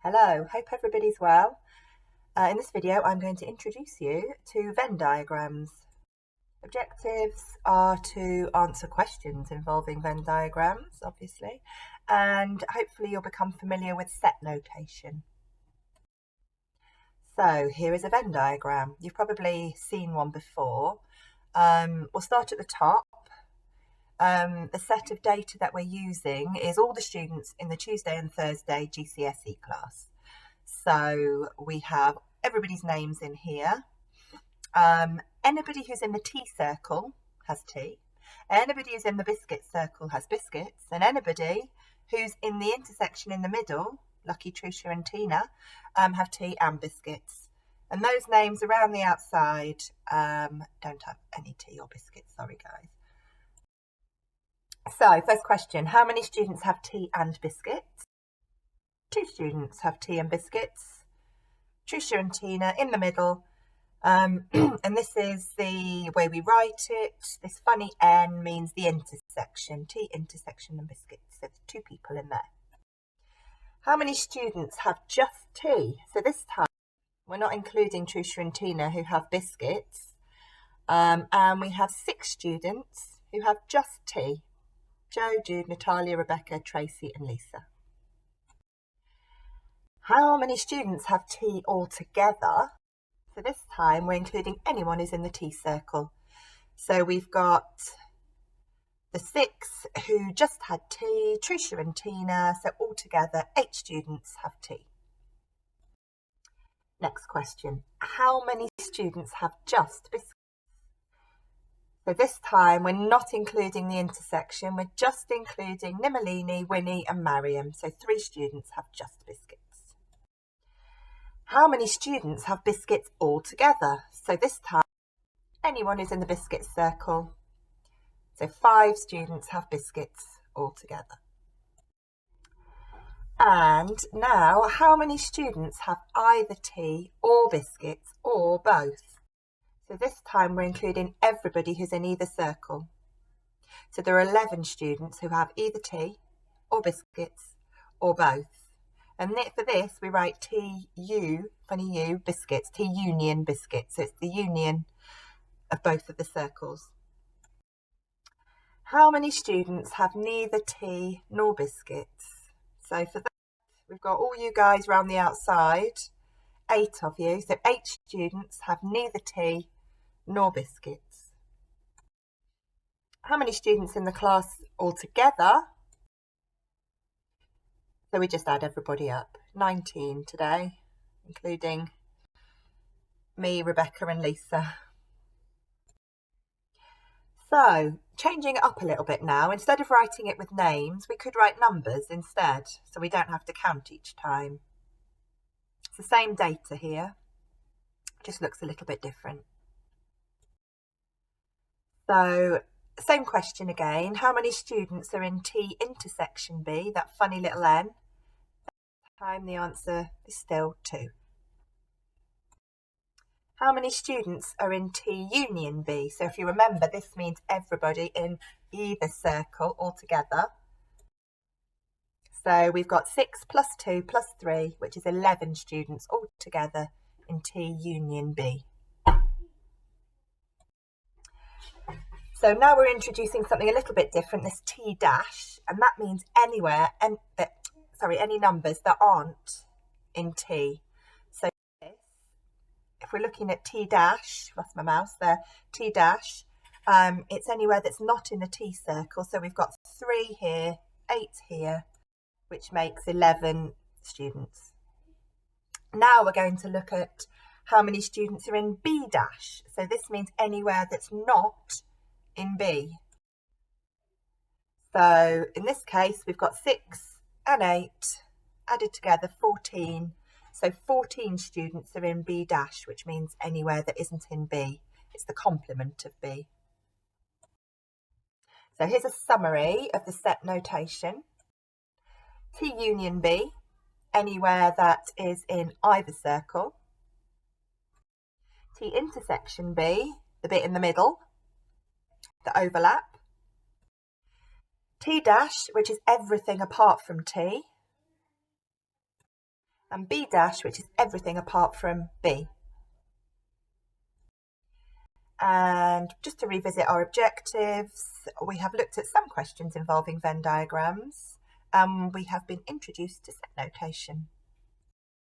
Hello, hope everybody's well. In this video I'm going to introduce you to Venn diagrams. Objectives are to answer questions involving Venn diagrams, obviously, and hopefully you'll become familiar with set notation. So here is a Venn diagram. You've probably seen one before. We'll start at the top. The set of data that we're using is all the students in the Tuesday and Thursday GCSE class. So we have everybody's names in here. Anybody who's in the tea circle has tea. Anybody who's in the biscuit circle has biscuits. And anybody who's in the intersection in the middle, Lucky, Trusha and Tina, have tea and biscuits. And those names around the outside don't have any tea or biscuits. Sorry, guys. So, first question, how many students have tea and biscuits? 2 students have tea and biscuits. Trusha and Tina in the middle. And this is the way we write it. This funny N means the intersection, tea, intersection and biscuits. So there's 2 people in there. How many students have just tea? So this time we're not including Trusha and Tina who have biscuits. And we have 6 students who have just tea. Joe, Jude, Natalia, Rebecca, Tracy and Lisa. How many students have tea all together? So this time we're including anyone who's in the tea circle. So we've got the 6 who just had tea, Trusha and Tina, so altogether 8 students have tea. Next question, how many students have just biscuits? So this time we're not including the intersection, we're just including Nimalini, Winnie and Mariam, so 3 students have just biscuits. How many students have biscuits all together? So this time, anyone who's in the biscuit circle. So 5 students have biscuits all together. And now, how many students have either tea or biscuits or both? So this time we're including everybody who's in either circle. So there are 11 students who have either tea or biscuits or both. And for this, we write TU, funny U, biscuits, T union biscuits. So it's the union of both of the circles. How many students have neither tea nor biscuits? So for that, we've got all you guys round the outside, 8 of you. So 8 students have neither tea nor biscuits. How many students in the class altogether? So we just add everybody up, 19 today, including me, Rebecca and Lisa. So, changing it up a little bit now, instead of writing it with names, we could write numbers instead, so we don't have to count each time. It's the same data here, just looks a little bit different. So, same question again, how many students are in T intersection B, that funny little N? Time the answer is still 2. How many students are in T union B? So if you remember, this means everybody in either circle altogether. So we've got 6 plus 2 plus 3, which is 11 students altogether in T union B. So now we're introducing something a little bit different, this T dash, and that means anywhere, any numbers that aren't in T. So if we're looking at T dash, lost my mouse there, T dash, it's anywhere that's not in the T circle. So we've got 3 here, 8 here, which makes 11 students. Now we're going to look at how many students are in B dash. So this means anywhere that's not in B. So in this case, we've got 6 and 8 added together, 14. So 14 students are in B dash, which means anywhere that isn't in B. It's the complement of B. So here's a summary of the set notation. T union B, anywhere that is in either circle. T intersection B, the bit in the middle, the overlap. T dash, which is everything apart from T. and B dash, which is everything apart from B. And just to revisit our objectives, we have looked at some questions involving Venn diagrams, and we have been introduced to set notation.